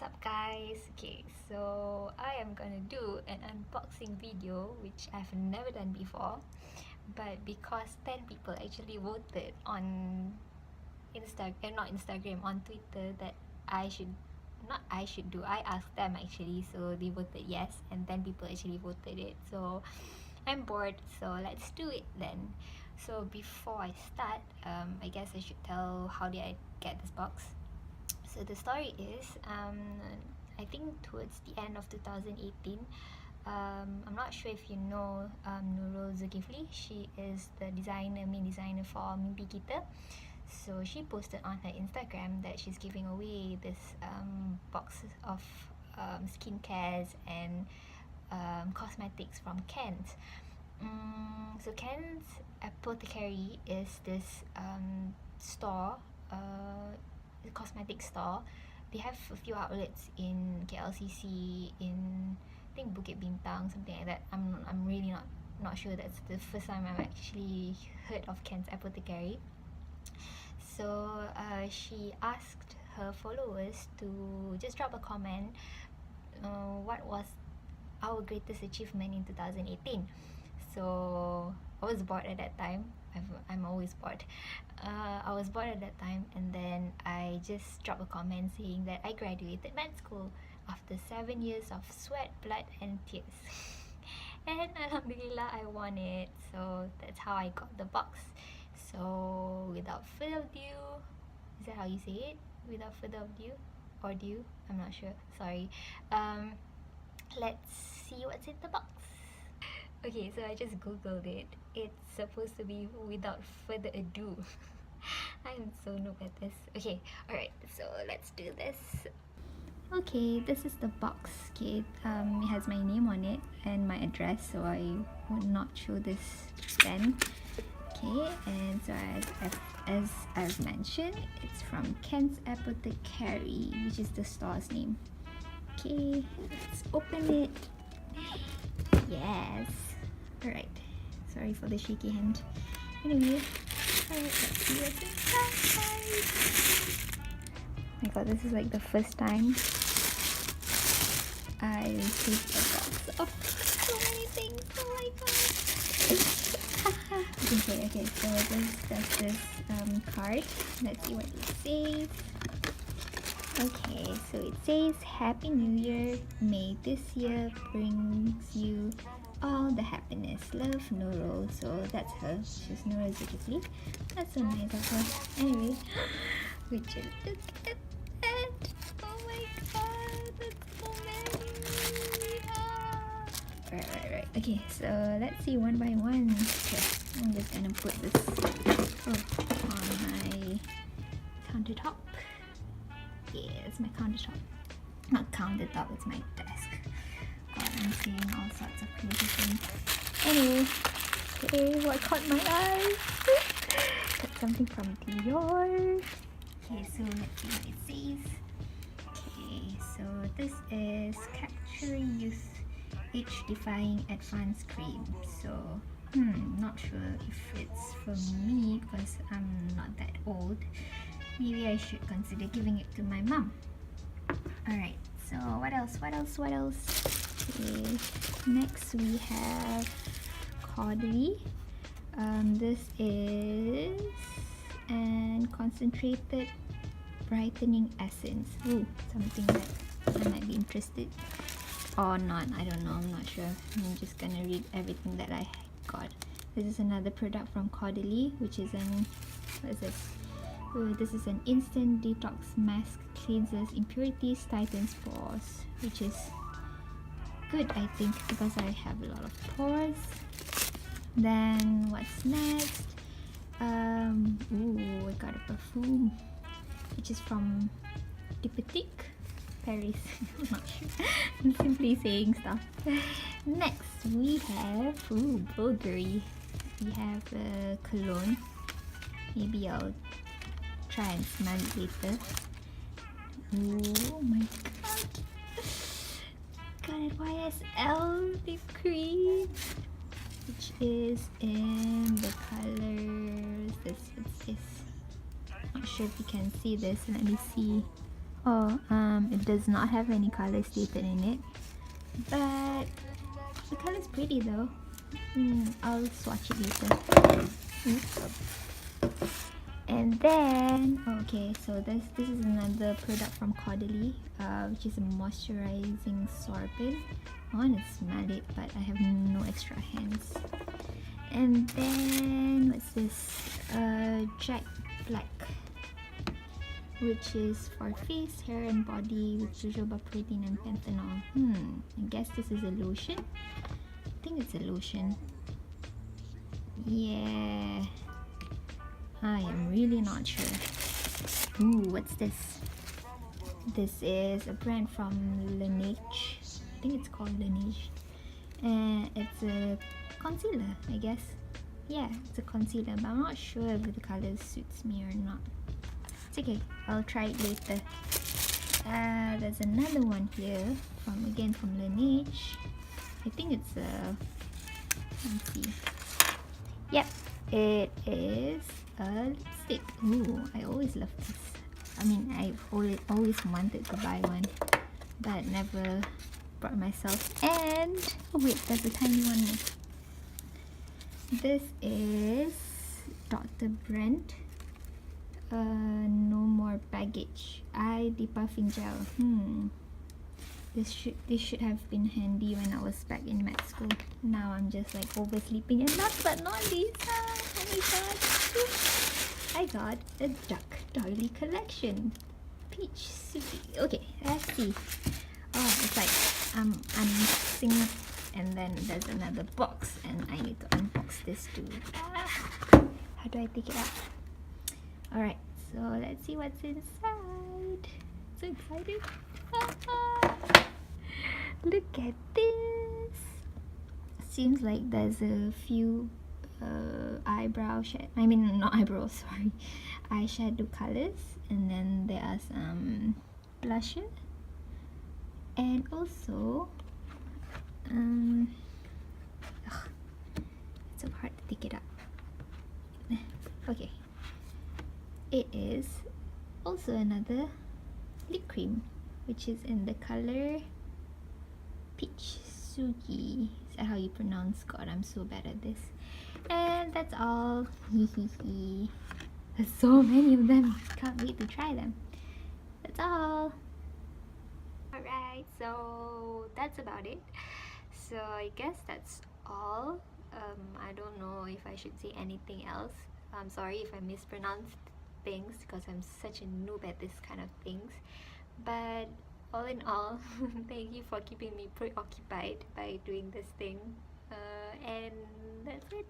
What's up guys? Okay, so I am gonna do an unboxing video which I've never done before, but because 10 people actually voted on not Instagram, on Twitter, that I asked them actually, so they voted yes, and 10 people actually voted it. So I'm bored, so let's do it then. So before I start, I guess I should tell how did I get this box. So the story is, I think towards the end of 2018, I'm not sure if you know Nurul Zulkifli. She is the main designer for Mimpi Kita. So she posted on her Instagram that she's giving away this box of skincares and cosmetics from Kent. So Kent's Apothecary is this store, cosmetic store. They have a few outlets in KLCC, in I think Bukit Bintang, something like that. I'm really not sure. That's the first time I've actually heard of Kent's Apothecary. So she asked her followers to just drop a comment. What was our greatest achievement in 2018? So I was bored at that time. I'm always bored. I was bored at that time, and then I just dropped a comment saying that I graduated med school after 7 years of sweat, blood, and tears. And alhamdulillah, I won it. So that's how I got the box. So without further ado, is that how you say it? Without further ado, or do? I'm not sure. Sorry. Let's see what's in the box. Okay, so I just googled it. It's supposed to be without further ado. I'm so noob at this. Okay, alright, so let's do this. Okay, this is the box. Okay, it has my name on it and my address, so I would not show this then. Okay, and so as I've mentioned, it's from Kent's Apothecary, which is the store's name. Okay, let's open it. Yes. Alright. Sorry for the shaky hand. Anyway, let's see what's inside. Oh my god, this is like the first time I received a box of so many things. Oh my god. Okay, so there's this card. Let's see what it says. Okay, so it says Happy New Year. May this year brings you all the happiness. Love, Nurul. So that's her. She's Nurul Zulkifli. That's so nice of her. Anyway, would you look at that? Oh my god, that's so many. Right. Okay, so let's see one by one. Okay, I'm just gonna put this on my countertop. Yeah, it's my countertop. Not countertop, it's my desk. God, I'm seeing all sorts of crazy things. Anyway, okay, what caught my eye? That's something from Dior. Okay, so let's see what it says. Okay, so this is Capturing Youth Age-Defying Advanced Cream. So, not sure if it's for me because I'm not that old. Maybe I should consider giving it to my mom. Alright, so what else? Okay, next we have Caudalie. This is an concentrated brightening essence. Ooh, something that I might be interested or not. I don't know, I'm not sure. I'm just gonna read everything that I got. This is another product from Caudalie, which is what is this? Oh, this is an instant detox mask, cleanses impurities, tightens pores, which is good, I think, because I have a lot of pores. Then what's next? I got a perfume, which is from Diptyque, Paris. I'm not sure. I'm simply saying stuff. Next we have Bulgari. We have cologne. Maybe I'll try and smell it later. Oh my god. Got it, YSL lip cream, which is in the colors. This. Not sure if you can see this. Let me see. Oh, it does not have any color stated in it, but the color is pretty though. I'll swatch it later. And then, okay, so this is another product from Caudalie, which is a moisturizing sorbet. I want to smell it, but I have no extra hands. And then, what's this? Jack Black, which is for face, hair, and body with jojoba protein and panthenol. I guess this is a lotion. I think it's a lotion. Yeah. I am really not sure. Ooh, what's this? This is a brand from Laneige. I think it's called Laneige. And it's a concealer, I guess. Yeah, it's a concealer, but I'm not sure if the color suits me or not. It's okay, I'll try it later. There's another one here, from Laneige. I think it's a... let's see. Yep, it is a lipstick. Ooh, I always love this. I mean, I've always wanted to buy one, but never brought myself. And oh wait, there's a tiny one more. This is Dr. Brent. No more baggage. Eye depuffing gel. This should have been handy when I was back in med school. Now I'm just like oversleeping. And last but not least, oh my god, I got a Duck Darlie collection. Peach Suki. Okay, let's see. Oh, it's like I'm unboxing, and then there's another box, and I need to unbox this too. How do I take it out? Alright, so let's see what's inside. So excited. Look at this. Seems like there's a few eyeshadow colors, and then there are some blusher, and also it's so hard to take it up. Okay, it is also another lip cream, which is in the color Peach Sugi. Is that how you pronounce? God, I'm so bad at this. And that's all. There's so many of them. Can't wait to try them. That's all. Alright, so that's about it. So I guess that's all. I don't know if I should say anything else. I'm sorry if I mispronounced things, because I'm such a noob at this kind of things. But all in all, thank you for keeping me preoccupied by doing this thing. And that's it.